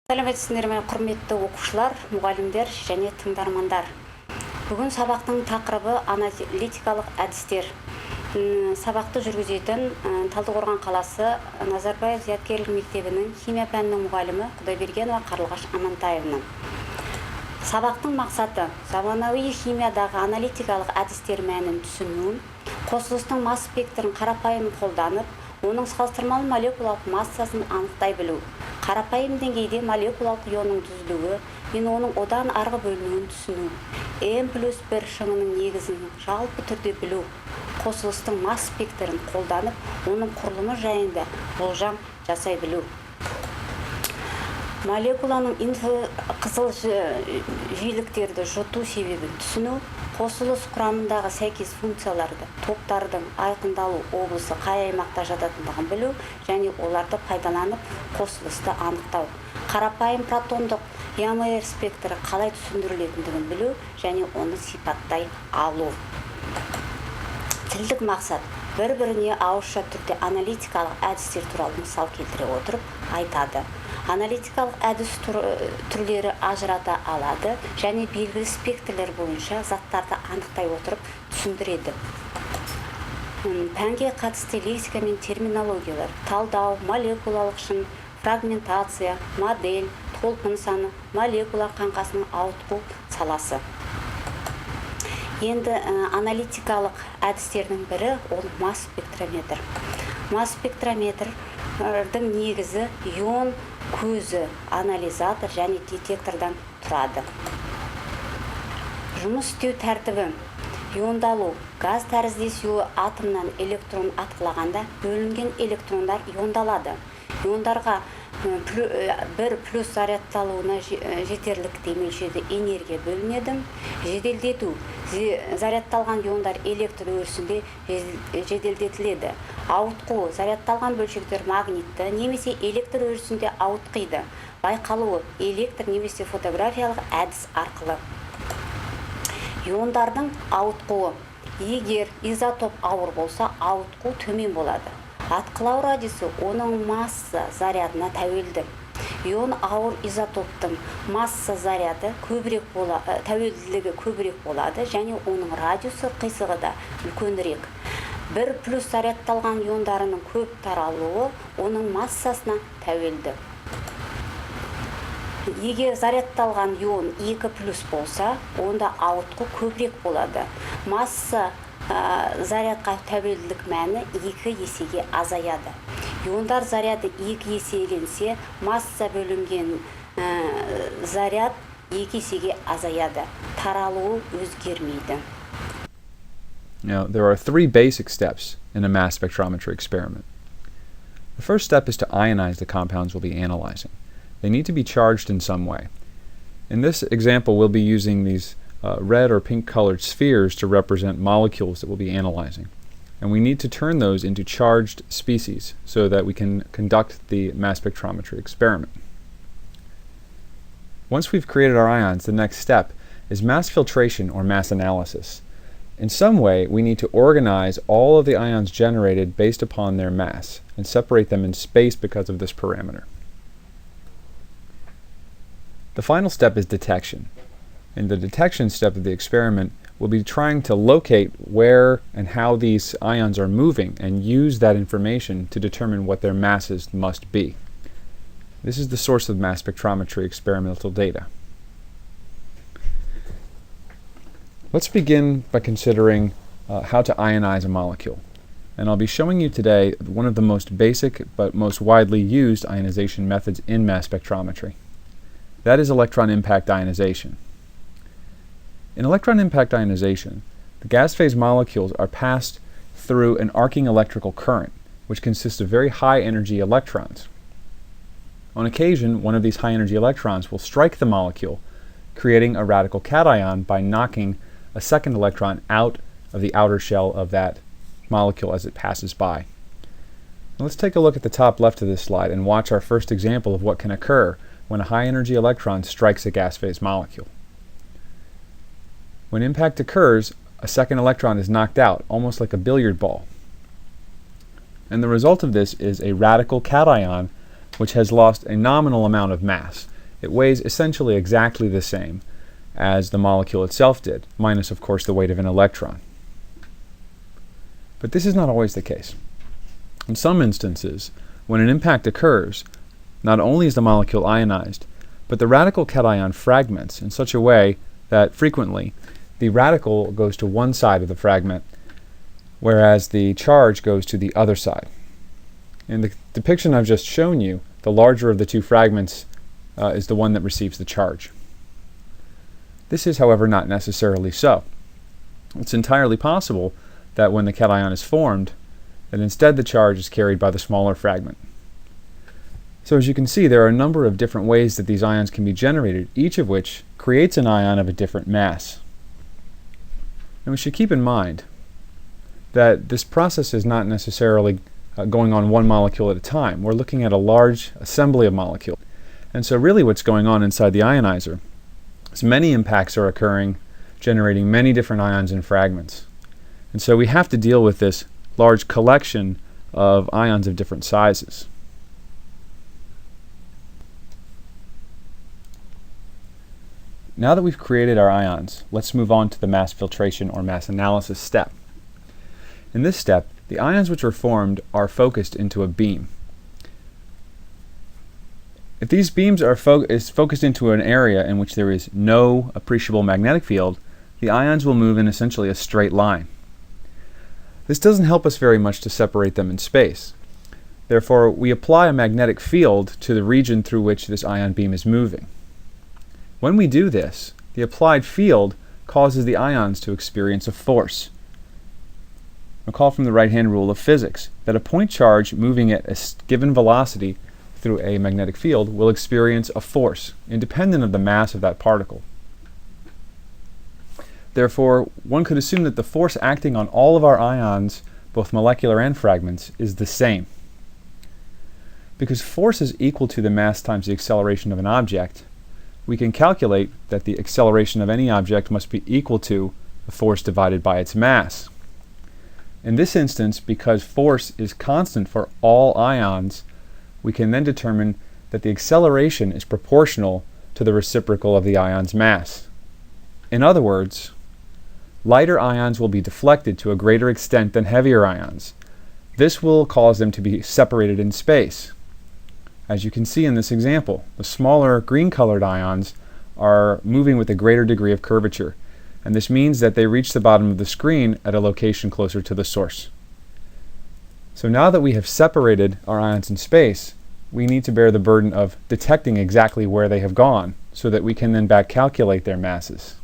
Сәлеметсіздер ме, құрметті оқушылар, мұғалімдер және тыңдармандар. Бүгін сабақтың тақырыбы аналитикалық әдістер. Сабақты жүргізетін Талдықорған қаласы Назарбаев зияткерлік мектебінің химия пәнінің мұғалімі Кудайбергенова К А Аналитические. Сабақтың мақсаты заманауи химиядағы аналитикалық әдістер мәнін түсіну, қосылыстың масс спектрін қарапайым қолданып, оның салыстырмалы молекулалық массасын анықтай білу, қарапайым деңгейде молекулалық ионның түзілуі мен оның одан арғы бөлінуін түсіну, N+1 шыңының негізін жалпы түрде білу, қосылыстың масс спектрін қолданып, оның құрылымы жайында болжам жасай білу. Молекуланың қызыл жиіліктерді жұту себебін түсіну, қосылыс құрамындағы сәйкес функцияларды, топтардың айқындалу облысы қай аймақта жататындығын білу және оларды пайдаланып қосылысты анықтау. Қарапайым протондық ЯМР спектрі қалай түсіндірілетіндігін білу және оны сипаттай алу. Тілдік мақсат бір-біріне ауызша түрде аналитикалық әдістер туралы мысал келтіре отырып айтады. Аналитикалық әдіс түрлері ажырата алады және белгілі спектрлер бойынша заттарды анықтай отырып түсіндіреді. Пәнге қатысты лексика мен терминологиялар, талдау, молекулалық шын, фрагментация, модель, толқын саны, молекула қаңқасының ауытқу саласы. Енді аналитикалық әдістердің бірі ол масс спектрометр. Масс спектрометрдің негізі ион көзі, анализатор және детектордан тұрады. Жұмыс істеу тәртібі: иондалу. Газ тәріздес атомнан электрон атқылағанда бөлінген электрондар иондалады. Иондарға бір плюс зарядталуына жетерліктей мөлшерде энергия бөлінеді. Жеделдету. Зарядталған иондар электр өрісінде жеделдетіледі. Ауытқу. Зарядталған бөлшектер магнитті немесе электр өрісінде ауытқиды. Байқалуы. Электр немесе фотографиялық әдіс арқылы. Иондардың ауытқуы. Егер изотоп ауыр болса, ауытқу төмен болады. Атқылау радиусы оның масса зарядына тәуелді. Ион ауыр изотоптың масса заряды тәуелділігі көбірек болады және оның радиусы қисығы да үлкенірек. Бір плюс зарядталған иондарының көп таралуы оның массасына тәуелді. Егер зарядталған ион 2 плюс болса, онда ауытқу көбірек болады. Масса зарядқа тәуелділік мәні 2 есеге азаяды. Иондар заряды 2 еселенсе, масса бөлінген заряд 2 есеге азаяды. Таралуы өзгермейді. Now, there are 3 basic steps in a mass spectrometry experiment. The first step is to ionize the compounds we'll be analyzing. They need to be charged in some way. In this example, we'll be using these red or pink colored spheres to represent molecules that we'll be analyzing. And we need to turn those into charged species so that we can conduct the mass spectrometry experiment. Once we've created our ions, the next step is mass filtration or mass analysis. In some way, we need to organize all of the ions generated based upon their mass and separate them in space because of this parameter. The final step is detection. In the detection step of the experiment, we'll be trying to locate where and how these ions are moving and use that information to determine what their masses must be. This is the source of mass spectrometry experimental data. Let's begin by considering how to ionize a molecule. And I'll be showing you today one of the most basic but most widely used ionization methods in mass spectrometry. That is electron impact ionization. In electron impact ionization, the gas phase molecules are passed through an arcing electrical current, which consists of very high energy electrons. On occasion, one of these high energy electrons will strike the molecule, creating a radical cation by knocking a second electron out of the outer shell of that molecule as it passes by. Now let's take a look at the top left of this slide and watch our first example of what can occur when a high energy electron strikes a gas phase molecule. When impact occurs, a second electron is knocked out, almost like a billiard ball. And the result of this is a radical cation which has lost a nominal amount of mass. it weighs essentially exactly the same as the molecule itself did, minus of course the weight of an electron. But this is not always the case. In some instances, when an impact occurs, not only is the molecule ionized, but the radical cation fragments in such a way that frequently the radical goes to one side of the fragment, whereas the charge goes to the other side. In the depiction I've just shown you, the larger of the two fragments is the one that receives the charge. This is, however, not necessarily so. It's entirely possible that when the cation is formed, that instead the charge is carried by the smaller fragment. So as you can see, there are a number of different ways that these ions can be generated, each of which creates an ion of a different mass. And we should keep in mind that this process is not necessarily going on one molecule at a time. We're looking at a large assembly of molecules. And so really what's going on inside the ionizer is many impacts are occurring, generating many different ions and fragments. And so we have to deal with this large collection of ions of different sizes. Now that we've created our ions, let's move on to the mass filtration or mass analysis step. In this step, the ions which are formed are focused into a beam. If these beams are focused into an area in which there is no appreciable magnetic field, the ions will move in essentially a straight line. This doesn't help us very much to separate them in space. Therefore, we apply a magnetic field to the region through which this ion beam is moving. When we do this, the applied field causes the ions to experience a force. Recall from the right-hand rule of physics that a point charge moving at a given velocity through a magnetic field will experience a force, independent of the mass of that particle. Therefore, one could assume that the force acting on all of our ions, both molecular and fragments, is the same. Because force is equal to the mass times the acceleration of an object, we can calculate that the acceleration of any object must be equal to the force divided by its mass. In this instance, because force is constant for all ions, we can then determine that the acceleration is proportional to the reciprocal of the ion's mass. In other words, lighter ions will be deflected to a greater extent than heavier ions. This will cause them to be separated in space. As you can see in this example, the smaller green-colored ions are moving with a greater degree of curvature, and this means that they reach the bottom of the screen at a location closer to the source. So now that we have separated our ions in space, we need to bear the burden of detecting exactly where they have gone, so that we can then back calculate their masses.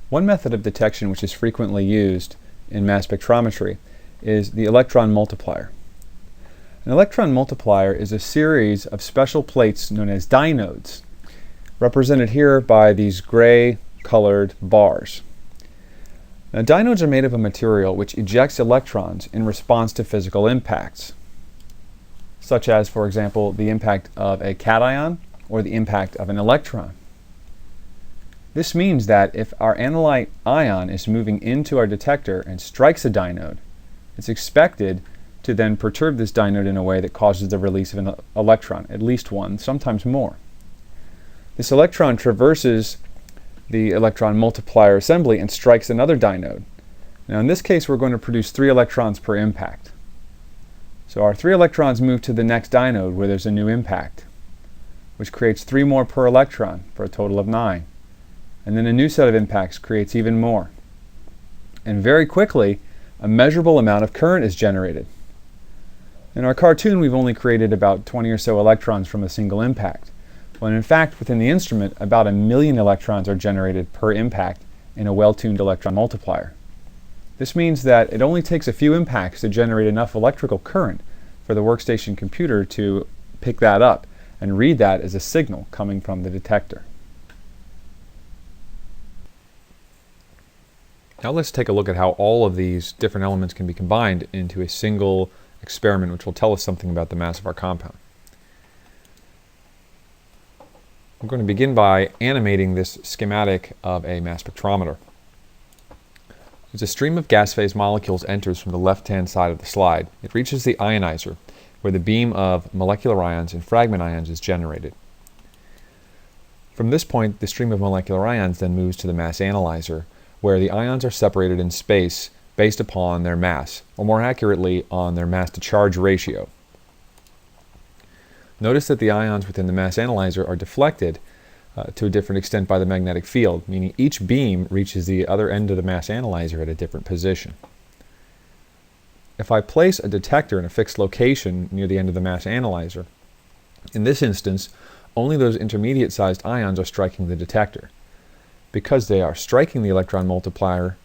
One method of detection which is frequently used in mass spectrometry is the electron multiplier. An electron multiplier is a series of special plates known as dynodes, represented here by these gray-colored bars. Now, dynodes are made of a material which ejects electrons in response to physical impacts, such as, for example, the impact of a cation or the impact of an electron. This means that if our analyte ion is moving into our detector and strikes a dynode, it's expected to then perturb this dynode in a way that causes the release of an electron, at least one, sometimes more. This electron traverses the electron multiplier assembly and strikes another dynode. Now in this case we're going to produce 3 electrons per impact. So our 3 electrons move to the next dynode where there's a new impact, which creates 3 more per electron for a total of 9. And then a new set of impacts creates even more. And very quickly, a measurable amount of current is generated. In our cartoon, we've only created about 20 or so electrons from a single impact, when in fact, within the instrument, about 1 million electrons are generated per impact in a well-tuned electron multiplier. This means that it only takes a few impacts to generate enough electrical current for the workstation computer to pick that up and read that as a signal coming from the detector. Now let's take a look at how all of these different elements can be combined into a single experiment which will tell us something about the mass of our compound. I'm going to begin by animating this schematic of a mass spectrometer. As a stream of gas phase molecules enters from the left-hand side of the slide, it reaches the ionizer, where the beam of molecular ions and fragment ions is generated. From this point, the stream of molecular ions then moves to the mass analyzer, where the ions are separated in space based upon their mass, or more accurately, on their mass-to-charge ratio. Notice that the ions within the mass analyzer are deflected to a different extent by the magnetic field, meaning each beam reaches the other end of the mass analyzer at a different position. If I place a detector in a fixed location near the end of the mass analyzer, in this instance, only those intermediate-sized ions are striking the detector. Because they are striking the electron multiplier,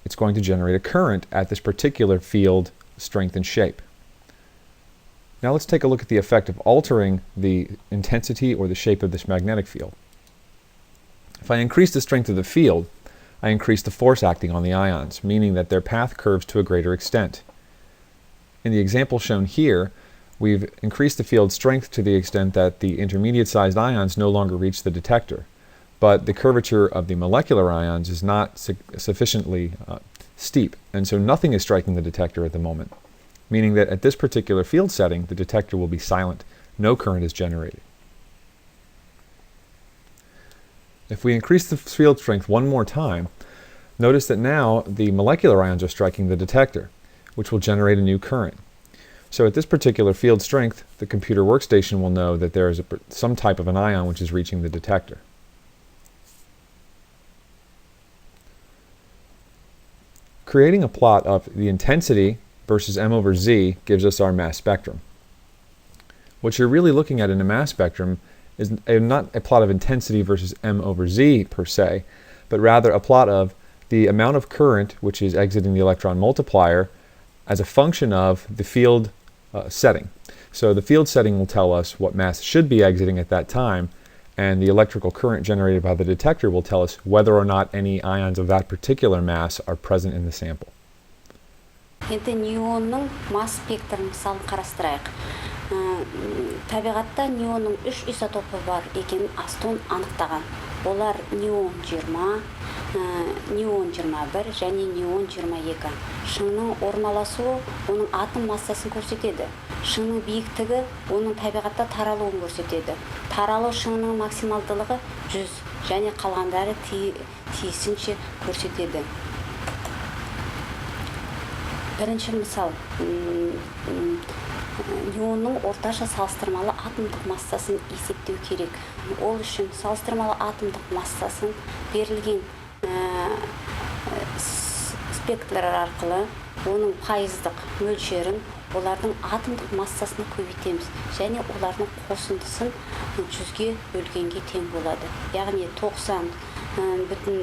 it's going to generate a current at this particular field strength and shape. Now let's take a look at the effect of altering the intensity or the shape of this magnetic field. If I increase the strength of the field, I increase the force acting on the ions, meaning that their path curves to a greater extent. In the example shown here, we've increased the field strength to the extent that the intermediate-sized ions no longer reach the detector, but the curvature of the molecular ions is not sufficiently steep, and so nothing is striking the detector at the moment, meaning that at this particular field setting, the detector will be silent. No current is generated. If we increase the field strength one more time, notice that now the molecular ions are striking the detector, which will generate a new current. So at this particular field strength, the computer workstation will know that there is some type of an ion which is reaching the detector. Creating a plot of the intensity versus m over z gives us our mass spectrum. What you're really looking at in a mass spectrum is not a plot of intensity versus m over z per se, but rather a plot of the amount of current which is exiting the electron multiplier as a function of the field setting. So the field setting will tell us what mass should be exiting at that time, and the electrical current generated by the detector will tell us whether or not any ions of that particular mass are present in the sample. Енді неонның масс спектрін мысалын қарастырайық. Табиғатта неонның 3 изотопы бар екенін Астон анықтаған. Олар неон 20, неон 21 және неон 22. Шыңның орналасуы оның атом массасын көрсетеді. Шыңның биіктігі оның табиғатта таралуын көрсетеді. Таралу шыңның максималдылығы 100 және қалғандары тиісінше көрсетеді. Бірінші мысал, неонның орташа салыстырмалы атомдық массасын есептеу керек. Ол үшін салыстырмалы атомдық массасын берілген спектрлер арқылы оның пайыздық мөлшерін олардың атомдық массасына көбейтеміз, және олардың қосындысын 100-ге бөлгенге тең болады. Яғни 90 бүтін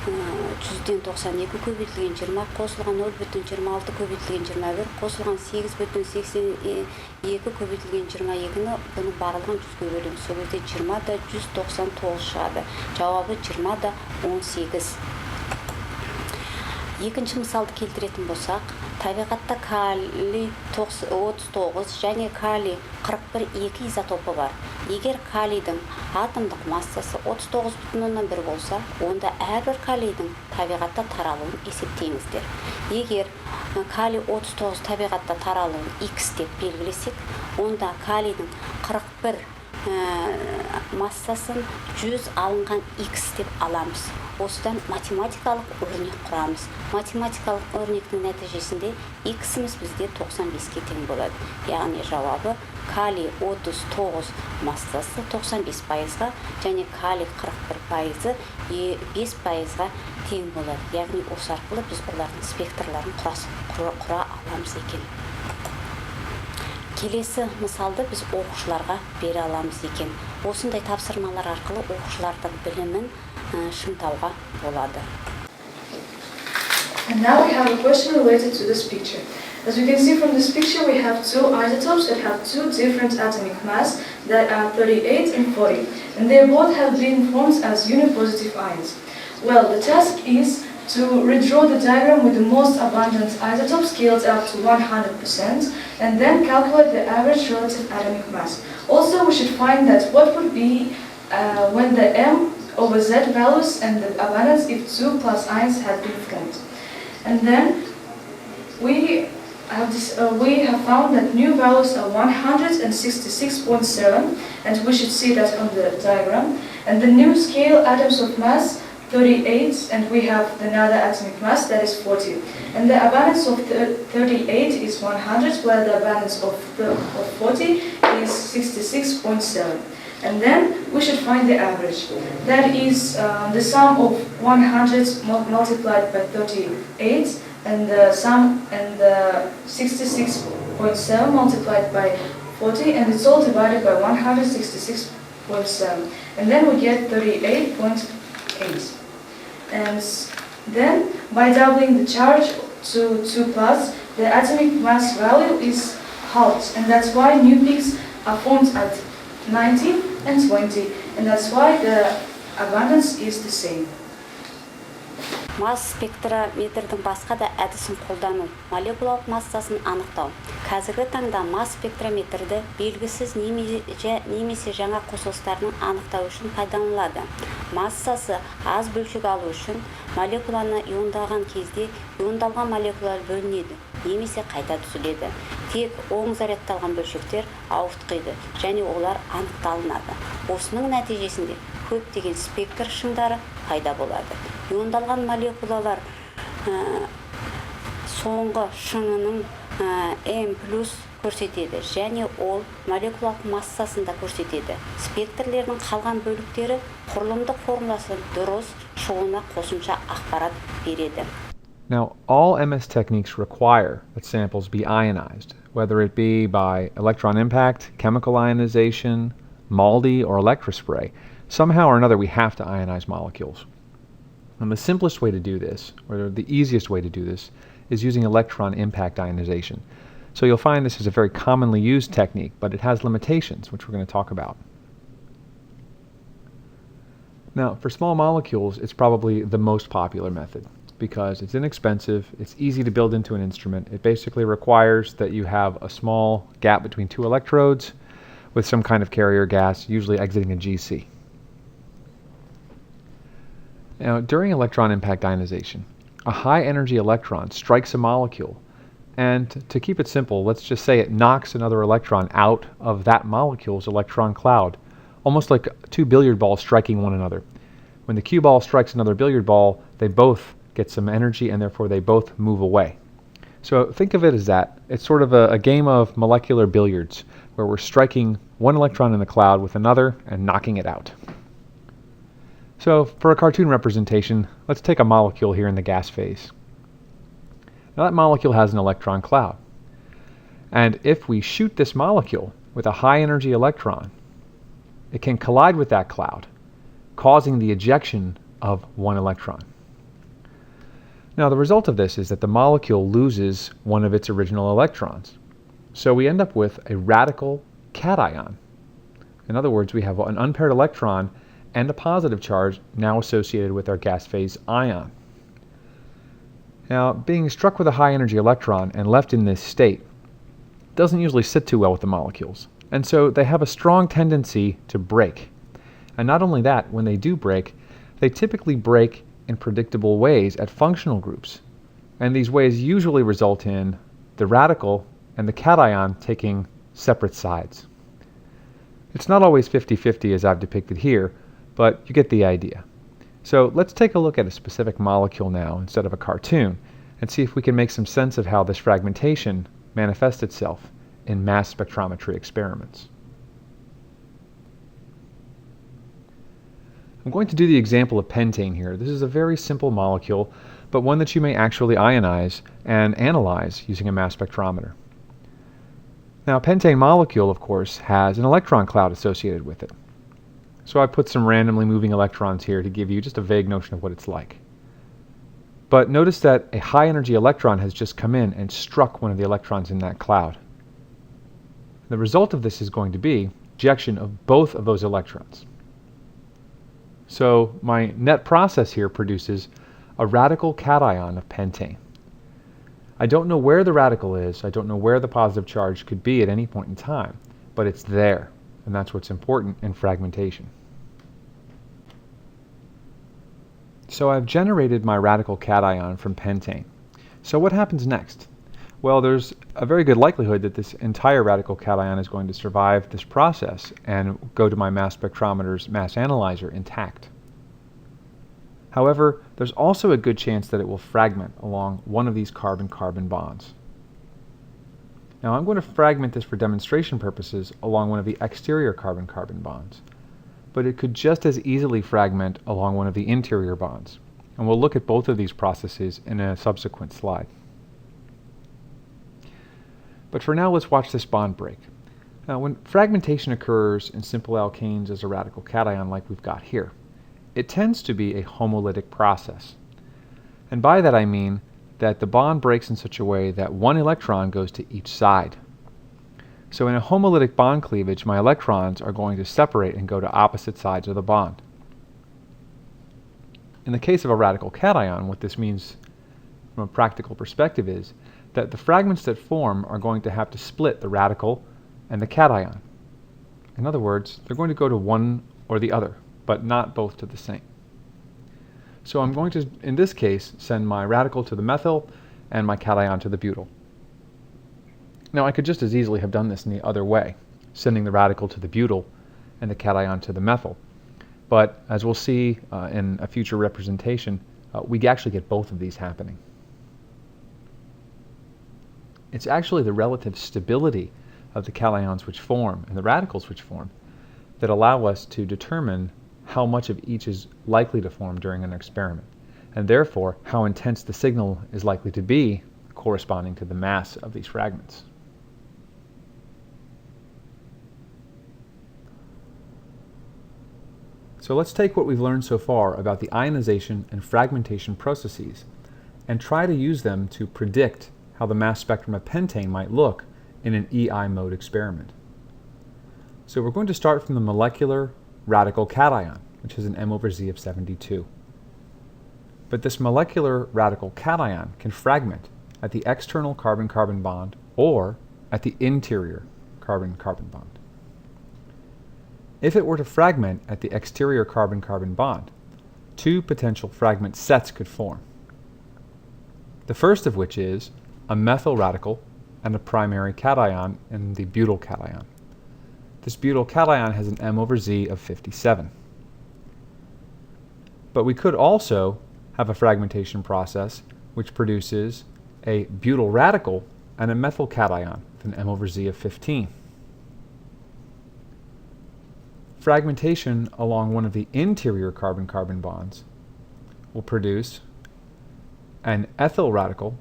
100-ден 92 көбейтілген 20, қосылған 0,26 көбейтілген 21, қосылған 8,82 көбейтілген 22-ні бұны барлығын 100-ге бөлеміз. Сол кезде 20 да 199 шығады. Жауабы 20 да 18. Екінші мысалды келтіретін болсақ, табиғатта калий 39 және калий 41 екі изотопы бар. Егер калийдің атомдық массасы 39,1 болса, онда әрбір калийдің табиғатта таралуын есептеңіздер. Егер калий 39 табиғатта таралуын x деп белгілесек, онда калийдің 41 массасын 100 алынған x деп аламыз. Осыдан математикалық өрнек құрамыз. Математикалық өрнектің нәтижесінде x-іміз бізде 95-ге тең болады. Яғни жауабы калий 39 массасы 95%-ға және калий 41%-ы 5%-ға тең болады. Яғни осы арқылы біз олардың спектрларын құра аламыз екен. Келесі мысалды біз оқушыларға бере аламыз екен. Осындай тапсырмалар арқылы оқушылардың білімін шыңдауға болады. And now we have a question related to this picture. As we can see from this picture, we have two isotopes that have two different atomic mass that are 38 and 40, and they both have been formed as unipositive ions. Well, the task is to redraw the diagram with the most abundant isotope scaled up to 100%, and then calculate the average relative atomic mass. Also, we should find that what would be when the m over z values and the abundance if 2 plus ions had been formed. And then we we have found that new values are 166.7, and we should see that on the diagram. And the new scale atoms of mass 38, and we have another atomic mass that is 40. And the abundance of 38 is 100, while the abundance of 40 is 66.7. And then we should find the average. That is the sum of 100 multiplied by 38, and the sum and 66.7 multiplied by 40, and it's all divided by 166.7. And then we get 38.8. And then by doubling the charge to 2 plus, the atomic mass value is halved, and that's why new peaks are formed at 19 and 20, and that's why the abundance is the same. Масс спектрометрдің басқа да әдісін қолдану, молекулалық массасын анықтау. Қазіргі таңда масс спектрометрді белгісіз немесе жаңа қосылыстардың анықтау үшін пайдаланылады. Массасы аз бөлшек алу үшін молекуланы иондаған кезде иондалған молекулалар бөлінеді немесе қайта түзіледі. Тек оң зарядталған бөлшектер ауытқиды және олар анықталынады. Осының нәтижесінде көптеген спектр шыңдары пайда болады. Иондалған молекулалар соңғы шыңының М+ көрсетеді және ол молекулалық массасын да көрсетеді. Спектрлердің қалған бөліктері құрылымдық формуласы дұрыс шығуына қосымша ақпарат береді. Now, all MS techniques require that samples be ionized, whether it be by electron impact, chemical ionization, MALDI, or electrospray. Somehow or another we have to ionize molecules. And the simplest way to do this, or the easiest way to do this, is using electron impact ionization. So you'll find this is a very commonly used technique, but it has limitations, which we're going to talk about. Now, for small molecules, it's probably the most popular method because it's inexpensive, it's easy to build into an instrument. It basically requires that you have a small gap between two electrodes with some kind of carrier gas, usually exiting a GC. Now, during electron impact ionization, a high-energy electron strikes a molecule, and to keep it simple, let's just say it knocks another electron out of that molecule's electron cloud, almost like two billiard balls striking one another. When the cue ball strikes another billiard ball, they both get some energy, and therefore they both move away. So think of it as that. It's sort of a game of molecular billiards, where we're striking one electron in the cloud with another and knocking it out. So for a cartoon representation, let's take a molecule here in the gas phase. Now that molecule has an electron cloud. And if we shoot this molecule with a high energy electron, it can collide with that cloud, causing the ejection of one electron. Now the result of this is that the molecule loses one of its original electrons. So we end up with a radical cation. In other words, we have an unpaired electron and a positive charge now associated with our gas phase ion. Now, being struck with a high energy electron and left in this state doesn't usually sit too well with the molecules, and so they have a strong tendency to break. And not only that, when they do break, they typically break in predictable ways at functional groups, and these ways usually result in the radical and the cation taking separate sides. It's not always 50-50 as I've depicted here, but you get the idea. So let's take a look at a specific molecule now instead of a cartoon and see if we can make some sense of how this fragmentation manifests itself in mass spectrometry experiments. I'm going to do the example of pentane here. This is a very simple molecule, but one that you may actually ionize and analyze using a mass spectrometer. Now, a pentane molecule, of course, has an electron cloud associated with it. So I put some randomly moving electrons here to give you just a vague notion of what it's like. But notice that a high energy electron has just come in and struck one of the electrons in that cloud. The result of this is going to be ejection of both of those electrons. So my net process here produces a radical cation of pentane. I don't know where the radical is, I don't know where the positive charge could be at any point in time, but it's there. And that's what's important in fragmentation. So I've generated my radical cation from pentane. So what happens next? Well, there's a very good likelihood that this entire radical cation is going to survive this process and go to my mass spectrometer's mass analyzer intact. However, there's also a good chance that it will fragment along one of these carbon-carbon bonds. Now I'm going to fragment this for demonstration purposes along one of the exterior carbon-carbon bonds, but it could just as easily fragment along one of the interior bonds, and we'll look at both of these processes in a subsequent slide. But for now, let's watch this bond break. Now, when fragmentation occurs in simple alkanes as a radical cation like we've got here, it tends to be a homolytic process. And by that I mean that the bond breaks in such a way that one electron goes to each side. So in a homolytic bond cleavage, my electrons are going to separate and go to opposite sides of the bond. In the case of a radical cation, what this means from a practical perspective is that the fragments that form are going to have to split the radical and the cation. In other words, they're going to go to one or the other, but not both to the same. So I'm going to, in this case, send my radical to the methyl and my cation to the butyl. Now I could just as easily have done this in the other way, sending the radical to the butyl and the cation to the methyl. But as we'll see in a future representation, we actually get both of these happening. It's actually the relative stability of the cations which form and the radicals which form that allow us to determine how much of each is likely to form during an experiment, and therefore how intense the signal is likely to be corresponding to the mass of these fragments. So let's take what we've learned so far about the ionization and fragmentation processes and try to use them to predict how the mass spectrum of pentane might look in an EI mode experiment. So we're going to start from the molecular radical cation, which has an m/z of 72. But this molecular radical cation can fragment at the external carbon-carbon bond or at the interior carbon-carbon bond. If it were to fragment at the exterior carbon-carbon bond, two potential fragment sets could form. The first of which is a methyl radical and a primary cation in the butyl cation. This butyl cation has an m/z of 57. But we could also have a fragmentation process which produces a butyl radical and a methyl cation with an m/z of 15. Fragmentation along one of the interior carbon-carbon bonds will produce an ethyl radical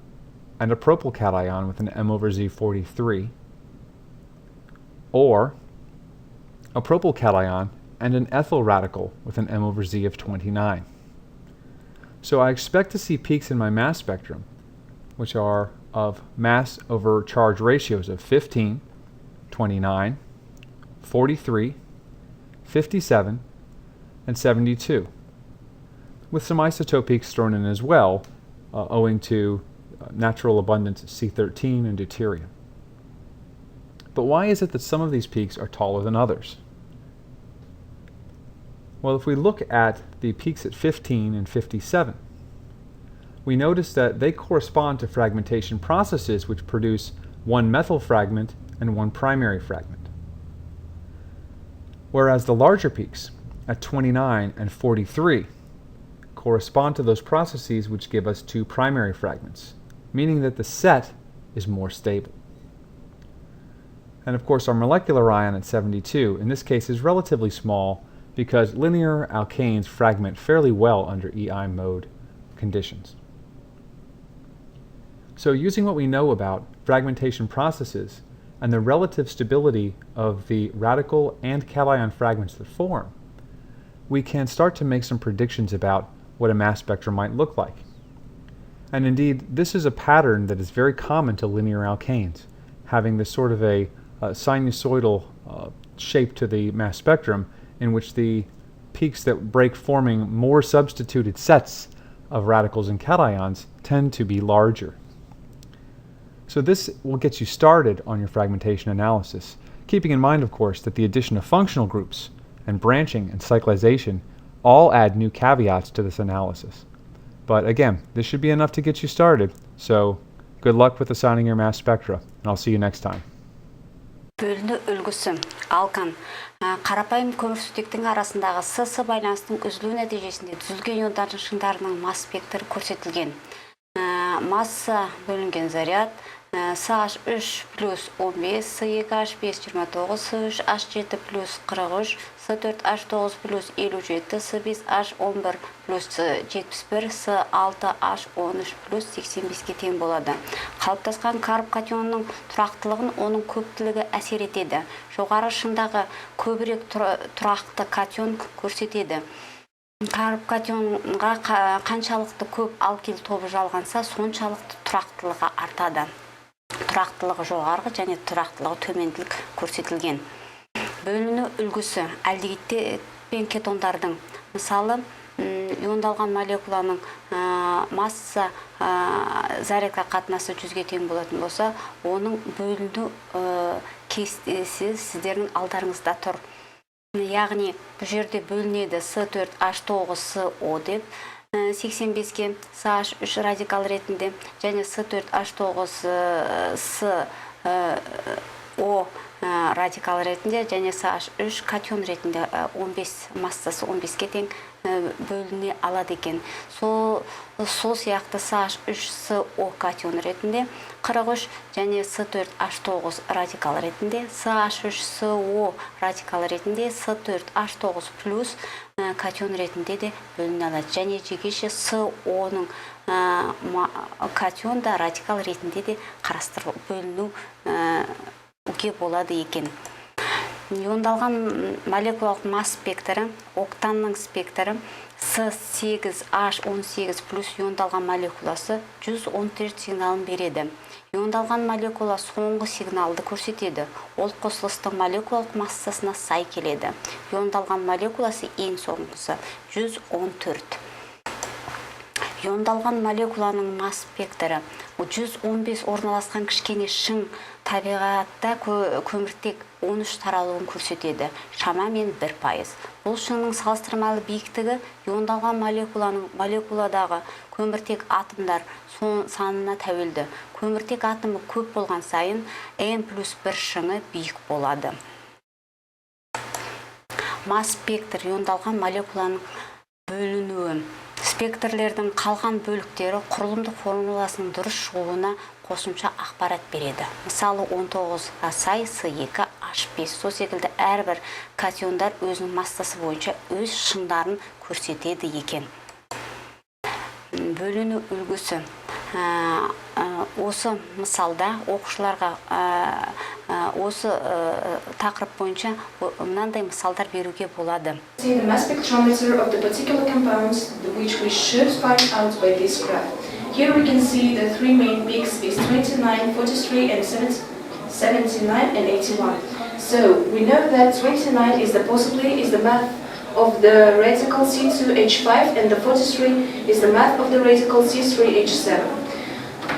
and a propyl cation with an m/z 43, or a propyl cation and an ethyl radical with an m/z of 29. So I expect to see peaks in my mass spectrum, which are of mass over charge ratios of 15, 29, 43, 57, and 72, with some isotope peaks thrown in as well, owing to natural abundance of C13 and deuterium. But why is it that some of these peaks are taller than others? Well, if we look at the peaks at 15 and 57, we notice that they correspond to fragmentation processes which produce one methyl fragment and one primary fragment. Whereas the larger peaks at 29 and 43 correspond to those processes which give us two primary fragments, meaning that the set is more stable. And of course our molecular ion at 72 in this case is relatively small because linear alkanes fragment fairly well under EI mode conditions. So using what we know about fragmentation processes and the relative stability of the radical and cation fragments that form, we can start to make some predictions about what a mass spectrum might look like. And indeed, this is a pattern that is very common to linear alkanes, having this sort of a sinusoidal shape to the mass spectrum in which the peaks that break forming more substituted sets of radicals and cations tend to be larger. So this will get you started on your fragmentation analysis, keeping in mind, of course, that the addition of functional groups and branching and cyclization all add new caveats to this analysis. But again, this should be enough to get you started, so Good luck with assigning your mass spectra, and I'll see you next time. Бөліну үлгісі алкан. Қарапайым көмірсутектің арасындағы С байланыстың үзілу нәтижесінде түзілген иондардың шыңдарының масс спектрі көрсетілген. Масса бөлінген заряд SH3 плюс 15, S2H5 29, S3H7 плюс 43, S4H9 плюс 57, S5H11 плюс 71, S6H13 плюс 85-ке тең болады. Қалыптасқан карб катионның тұрақтылығын оның көптілігі әсер етеді. Жоғары шыңдағы көбірек тұрақты катион көрсетеді. Карб катионға қаншалықты көп алкил тобы жалғанса, соншалықты тұрақтылығы артады. Тұрақтылығы жоғарғы және тұрақтылығы төменділік көрсетілген. Бөліну үлгісі алдегидтер пен кетондардың. Мысалы, иондалған молекуланың масса зарядқа қатынасы 100-ге тең болатын болса, оның бөліну кестесі сіздердің алдарыңызда тұр. Яғни, бұл жерде бөлінеді S4H9CO деп 85-ке SH3 радикал ретінде және S4H9CO радикал ретінде және SH3 катион ретінде 15 массасы 15-ке тең бөліне алады екен. Сол сияқты SH3CO катион ретінде 43 және S4H9 радикал ретінде SH3CO радикал ретінде S4H9 плюс катион ретінде де бөліне алады. Және жекеше CO-ның катион да радикал ретінде де қарастырылып бөлінуге болады екен. Иондалған молекулалық масс спектрі, октанның спектрі S8H18 плюс иондалған молекуласы 114 сигналын береді. Иондалған молекула соңғы сигналды көрсетеді. Ол қосылыстың молекулалық массасына сай келеді. Иондалған молекуласы ең соңғысы 114. Иондалған молекуланың масс спектрі 115 орналасқан кішкене шың табиғатта көміртек 13 таралуын көрсетеді, шамамен 1%. Бұл шыңның салыстырмалы биіктігі иондалған молекуладағы көміртек атомдар санына тәуелді. Көміртек атомы көп болған сайын N+1 шыңы биік болады. Масс спектр иондалған молекуланың бөлінуі. Спектрлердің қалған бөліктері құрылымдық формуласының дұрыс шығуына қосымша ақпарат береді. Мысалы 19-ға сай S2H5. Сол секілді әрбір катиондар өзінің массасы бойынша өз шыңдарын көрсетеді екен. Бөліну үлгісі. Осы мысалда оқушыларға осы тақырып бойынша мынандай мысалдар беруге болады. See the mass spectrometer of the particular compounds which we should find out by this graph. Here we can see the three main peaks is 29, 43 and 79 and 81. So we know that 29 is the mass of the radical C2H5 and the 43 is the mass of the radical C3H7.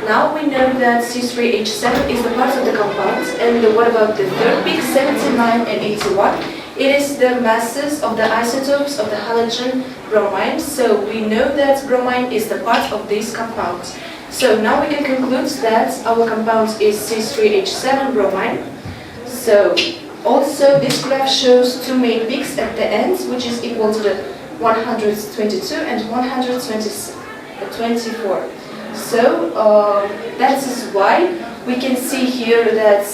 Now we know that C3H7 is the part of the compound, and what about the third peak, 79 and 81? It is the masses of the isotopes of the halogen bromine, so we know that bromine is the part of these compounds. So now we can conclude that our compound is C3H7 bromine. So also this graph shows two main peaks at the end, which is equal to the 122 and 124. So that is why we can see here that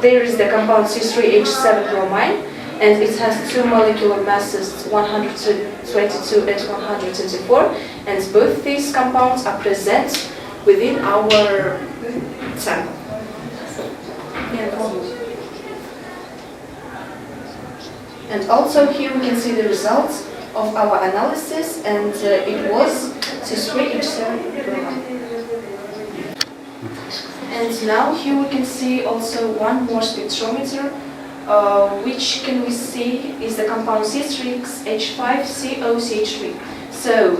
there is the compound C3H7 bromine, and it has two molecular masses 122 and 124, and both these compounds are present within our sample. And also here we can see the results of our analysis, and it was C3H7 bromine. And now here we can see also one more spectrometer, which can we see is the compound C6H5COCH3. So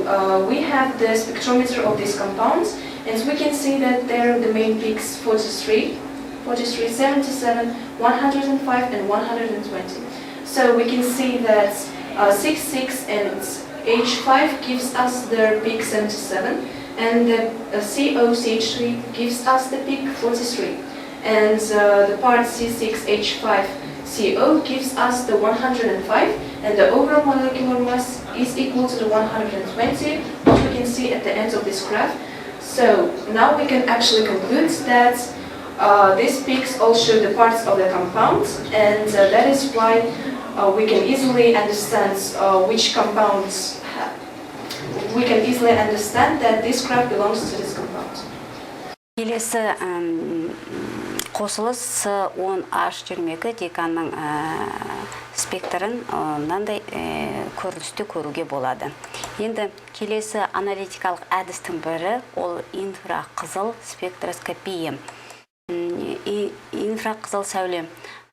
we have the spectrometer of these compounds, and we can see that there are the main peaks 43, 77, 105 and 120. So we can see that 66 and H5 gives us the peak 77, and the COCH3 gives us the peak 43, and the part C6H5CO gives us the 105, and the overall molecular mass is equal to the 120, what we can see at the end of this graph. So now we can actually conclude that these peaks all show the parts of the compound, and that is why we can easily understand which compounds. We can easily understand that this graph belongs to this compound. Келесі қосылыс С10H22 деканның спектрін мынандай көріністе көруге болады. Енді келесі аналитикалық әдістің бірі ол инфрақызыл спектроскопия. Инфрақызыл сәуле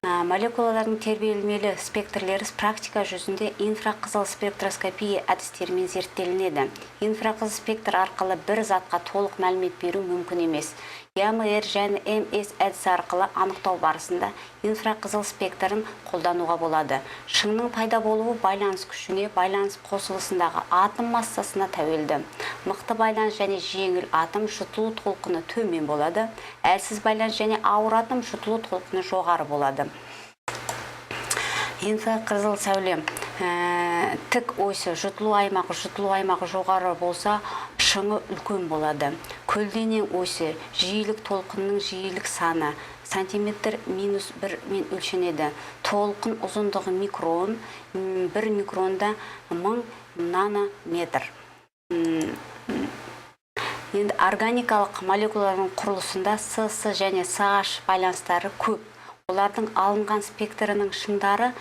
молекулалардың тербелмелі спектрлері практика жүзінде инфрақызыл спектроскопия әдістерімен зерттелінеді. Инфрақызыл спектр арқылы бір затқа толық мәлімет беру мүмкін емес. ЯМР және МС әдісі арқылы анықтау барысында инфрақызыл спектрін қолдануға болады. Шыңның пайда болуы байланыс күшіне, байланыс қосылысындағы атом массасына тәуелді. Мықты байланыс және жеңіл атом жұтылу толқыны төмен болады. Әлсіз байланыс және ауыр атом жұтылу толқыны жоғары болады. Инфрақызыл сәуле тік осі жұтылу аймағы жоғары болса, шыңы үлкен болады. Көлденең осі жиілік толқынның жиілік саны сантиметр минус 1 мен өлшенеді. Толқын ұзындығы микрон, 1 микронда 1000 нанометр. Енді органикалық молекулалардың құрылысында С және СH байланыстары көп. Олардың алынған спектрінің шыңдары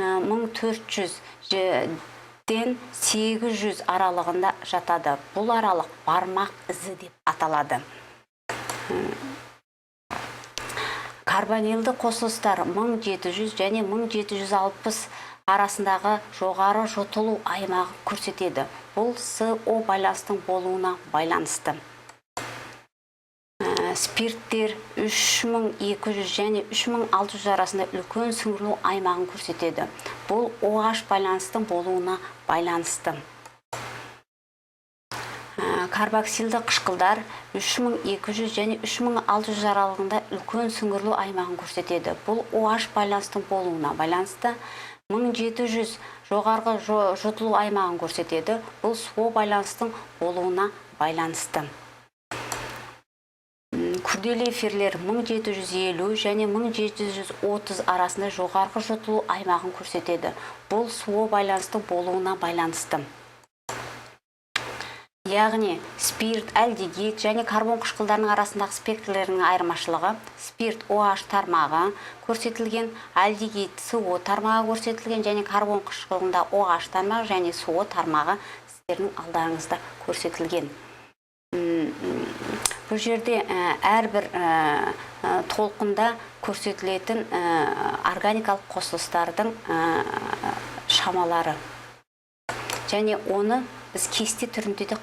1400-ден 800 аралығында жатады. Бұл аралық бармақ ізі деп аталады. Карбонилді қосылыстар 1700 және 1760 арасындағы жоғары жұтылу аймағы көрсетеді. Бұл СО байланыстың болуына байланысты. Спирттер 3200 және 3600 арасында үлкен сіңірілу аймағын көрсетеді. Бұл OH байланыстың болуына байланысты. Карбоксилді қышқылдар 3200 және 3600 аралығында үлкен сіңірілу аймағын көрсетеді. Бұл OH байланыстың болуына байланысты. 1700 жоғарғы жұтылу аймағын көрсетеді. Бұл СО байланыстың болуына байланысты. Күрделі эфирлер 1750 және 1730 арасында жоғарғы жұтылу аймағын көрсетеді. Бұл СО байланыстың болуына байланысты. Яғни спирт, альдегид және карбон қышқылдарының арасындағы спектрлерінің айырмашылығы спирт OH тармағы көрсетілген, альдегид СО тармағы көрсетілген және карбон қышқылында OH тармағы және СО тармағы сіздердің алдарыңызда көрсетілген. Бұл жерде әрбір толқында көрсетілетін органикалық қосылыстардың шамалары. Және оны біз кесте түрінде де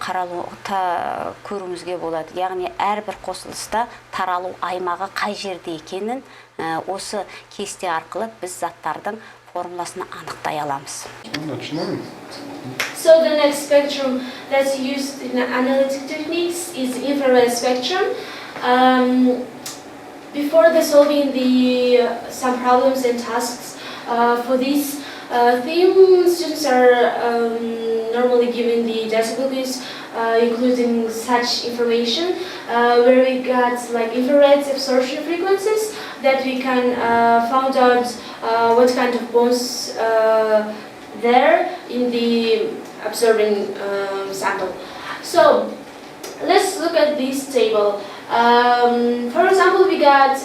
көруімізге болады. Яғни әрбір қосылыста таралу аймағы қай жерде екенін осы кесте арқылы біз заттардың формуласын анықтай аламыз. So the next spectrum that's used in analytic techniques is infrared spectrum. Before solving some problems and tasks for this theme, students are normally given the decibel quiz, including such information, where we got like infrared absorption frequencies that we can find out what kind of bones there in the absorbing sample. So let's look at this table. For example, we got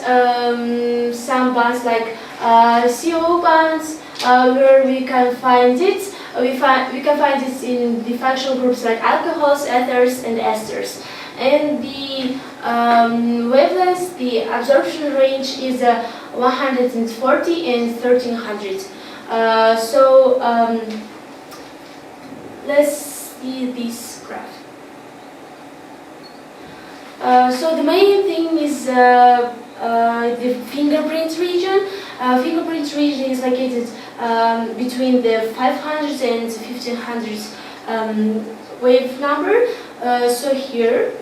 some bonds like CO bonds, where we can find it. We can find it in the functional groups like alcohols, ethers, and esters. And the wavelengths, the absorption range is 140 and 1300. Let's see this graph. So the main thing is the fingerprint region. Fingerprint region is located between the 500 and 1500 wave number. So here,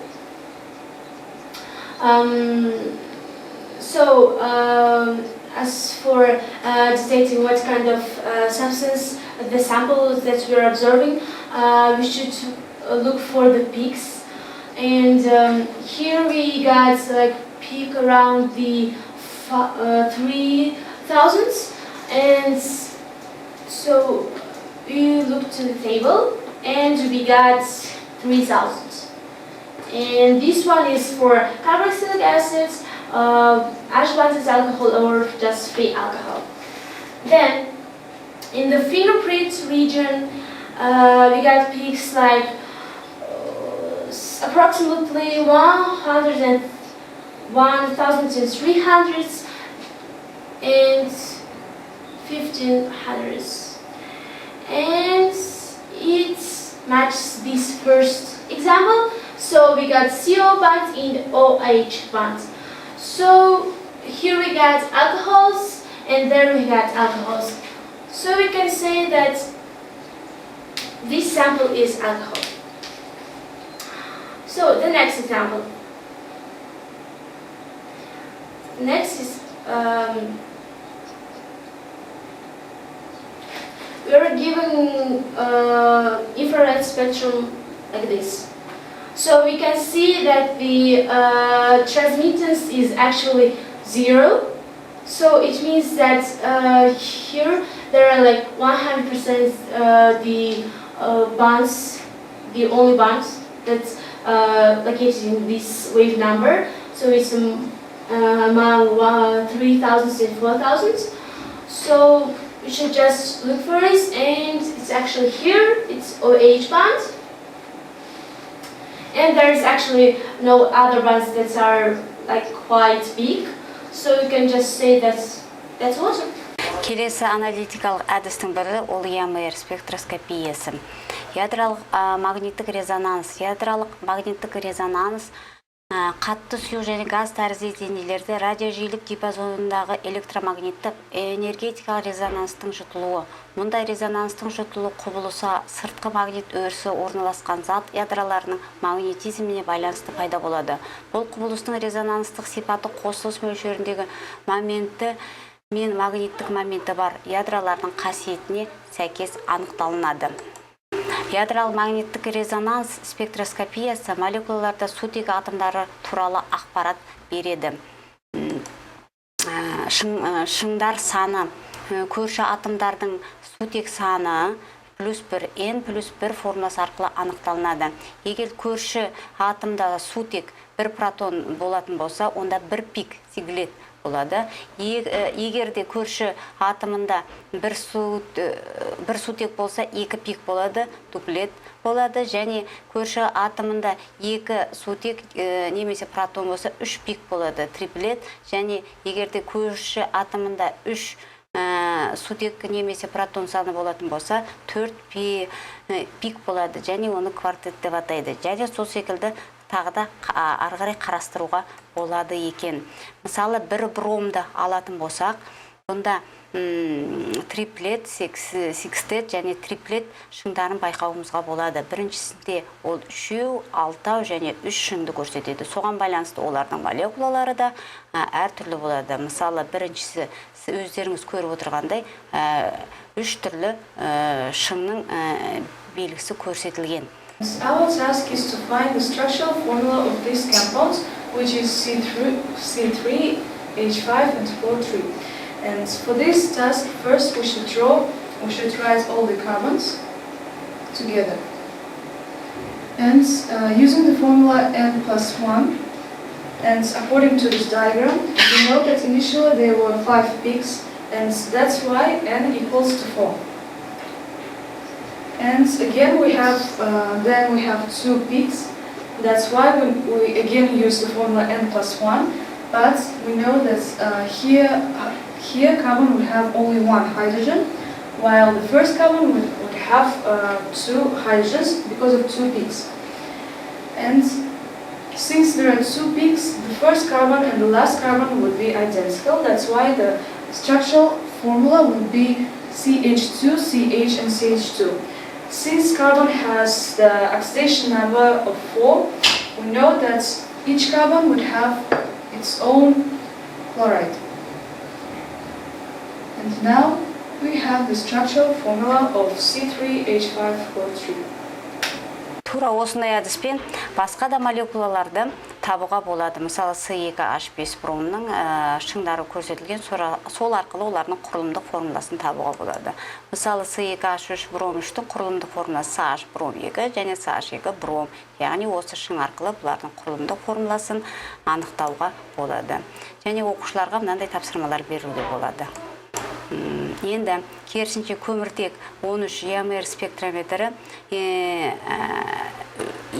as for detecting what kind of substance the samples that we are observing, we should look for the peaks. And here we got like peak around the 3000s, and so we look to the table and we got 3000. And this one is for carboxylic acids, Ash-bonded alcohol, or just free alcohol. Then in the fingerprint region, we got peaks like approximately 1,300 and 1,500s, and it matches this first example. So we got CO bond and OH bond. So here we got alcohols and there we got alcohols. So we can say that this sample is alcohol. So the next example. Next is we are given infrared spectrum like this. So we can see that the transmittance is actually 0. So it means that here there are like 100% the bonds, the only bonds that's located in this wave number. So it's among 3000s and 4000s. So we should just look for it, and it's actually here. It's OH bond. And there's actually no other bonds that are like quite big, so you can just say that's water. Келесі аналитикалық әдістің бірі ол ЯМР спектроскопиясы. Ядролық магниттік резонанс қатты сұйық және газ тәрізді денелерде радиожиілік диапазонындағы электромагниттік энергетикалық резонанстың жұтылуы. Мұндай резонанстың жұтылу құбылысы сыртқы магнит өрісі орналасқан зат ядроларының магнетизміне байланысты пайда болады. Бұл құбылыстың резонанстық сипаты қосылыс мөлшеріндегі моменті мен магниттік моменті бар ядролардың қасиетіне сәйкес анықталынады. Ядролық магниттік резонанс спектроскопиясы молекулаларда сутек атомдары туралы ақпарат береді. Шыңдар саны, көрші атомдардың сутек саны +1 n +1 формуласы арқылы анықталынады. Егер көрші атомда сутек 1 протон болатын болса, онда 1 пик сиглет болады. Егер де көрші атомында бір сутек болса, 2 пик болады, дуплет болады, және көрші атомында 2 сутек немесе протон болса, 3 пик болады, триплет, және егер де көрші атомында 3 сутек немесе протон саны болатын болса, 4 пик болады, және оны квартет деп атайды. Және сол секілді тағы да арғарай қарастыруға болады екен. Мысалы, бір бромды алатын болсақ, онда триплет, секстет және триплет шыңдарын байқауымызға болады. Біріншісінде ол 3, 6 және 3 шыңды көрсетеді. Соған байланысты олардың молекулалары да әртүрлі болады. Мысалы, біріншісі өздеріңіз көріп отырғандай 3 түрлі шыңның белгісі көрсетілген. Our task is to find the structural formula of these compounds, which is C3, H5 and O3. And for this task, first we should write all the carbons together. And using the formula n+1, and according to this diagram, we know that initially there were 5 peaks, and that's why n equals to 4. And again we have 2 peaks. That's why we again use the formula n+1. But we know that here carbon would have only 1 hydrogen, while the first carbon would have 2 hydrogens because of 2 peaks. And since there are 2 peaks, the first carbon and the last carbon would be identical. That's why the structural formula would be CH2, CH and CH2. Since carbon has the oxidation number of 4, we know that each carbon would have its own chloride. And now we have the structural formula of C3H5O3. Тура осындай әдіспен басқа да молекулаларды табуға болады. Мысалы, С2H5 бромның шыңдары көрсетілген, сол арқылы олардың құрылымдық формуласын табуға болады. Мысалы, С2H3 бром 3-тің құрылымдық формуласы CH бром 2 және CH2 бром. Яғни осы шың арқылы бұлардың құрылымдық формуласын анықтауға болады. Және оқушыларға мынандай тапсырмалар беруге болады. Енді керісінше көміртек 13 ЯМР спектрометрі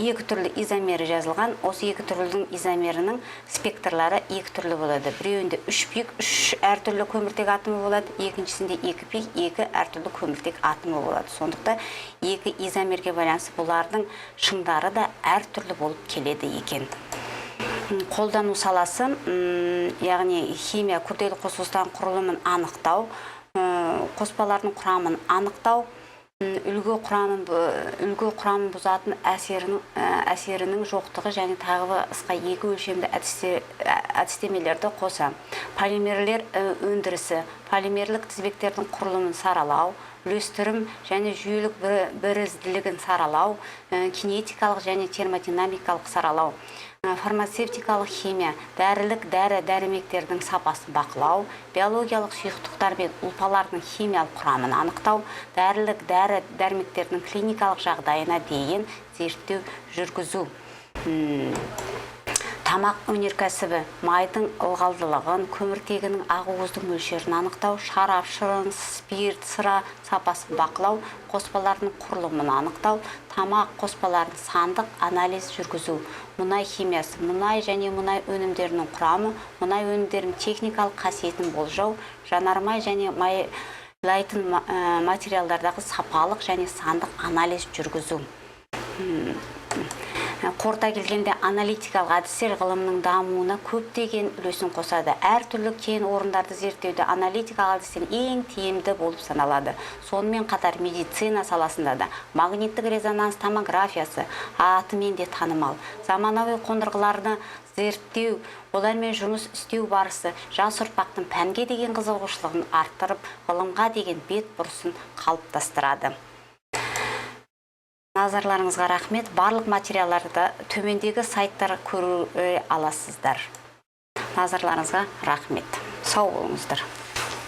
екі түрлі изомері жазылған. Осы екі түрлінің изомерінің спектрлары екі түрлі болады. Біреуінде 3 пик, 3 әртүрлі көміртек атомы болады. Екіншісінде 2 пик, 2 әртүрлі көміртек атомы болады. Сондықтан екі изомерге байланысты бұлардың шыңдары да әртүрлі болып келеді екен. Қолдану саласы, яғни химия күрделі қосылыстардың құрылымын анықтау, қоспалардың құрамын анықтау, үлгі құрамын бұзатын әсерінің жоқтығы және тағы басқа екі өлшемді әдістемелерді қоса. Полимерлер өндірісі, полимерлік тізбектердің құрылымын саралау, үлестірім және жүйелік бірізділігін саралау, кинетикалық және термодинамикалық саралау, фармацевтикалық химия, дәрілік дәрі-дәрмектердің сапасын бақылау, биологиялық сұйықтықтар мен ұлпалардың химиялық құрамын анықтау, дәрілік дәрі-дәрмектердің клиникалық жағдайына дейін зерттеу жүргізу. Тамақ өнеркәсібі, майдың ылғалдылығын, көміртегінің ақуыздың мөлшерін анықтау, шарап, шырын, спирт, сыра сапасын бақылау, қоспалардың құрылымын анықтау, тамақ қоспаларын сандық анализ жүргізу, мұнай химиясы, мұнай және мұнай өнімдерінің құрамы, мұнай өнімдерінің техникалық қасиетін болжау, жанармай және майлайтын материалдардағы сапалық және сандық анализ жүргізу. Қорыта келгенде аналитикалық әдістер ғылымның дамуына көптеген үлесін қосады. Әртүрлі кен орындарды зерттеуде аналитикалық әдістер ең тиімді болып саналады. Сонымен қатар медицина саласында да магниттік резонанс томографиясы атымен де танымал. Заманауи қондырғыларды зерттеу, олармен жұмыс істеу барысы жас ұрпақтың пәнге деген қызығушылығын арттырып, ғылымға деген бет бұрысын қалыптастырады. Назарларыңызға рахмет. Барлық материалдарды төмендегі сайттар көре аласыздар. Назарларыңызға рахмет. Сау болыңыздар.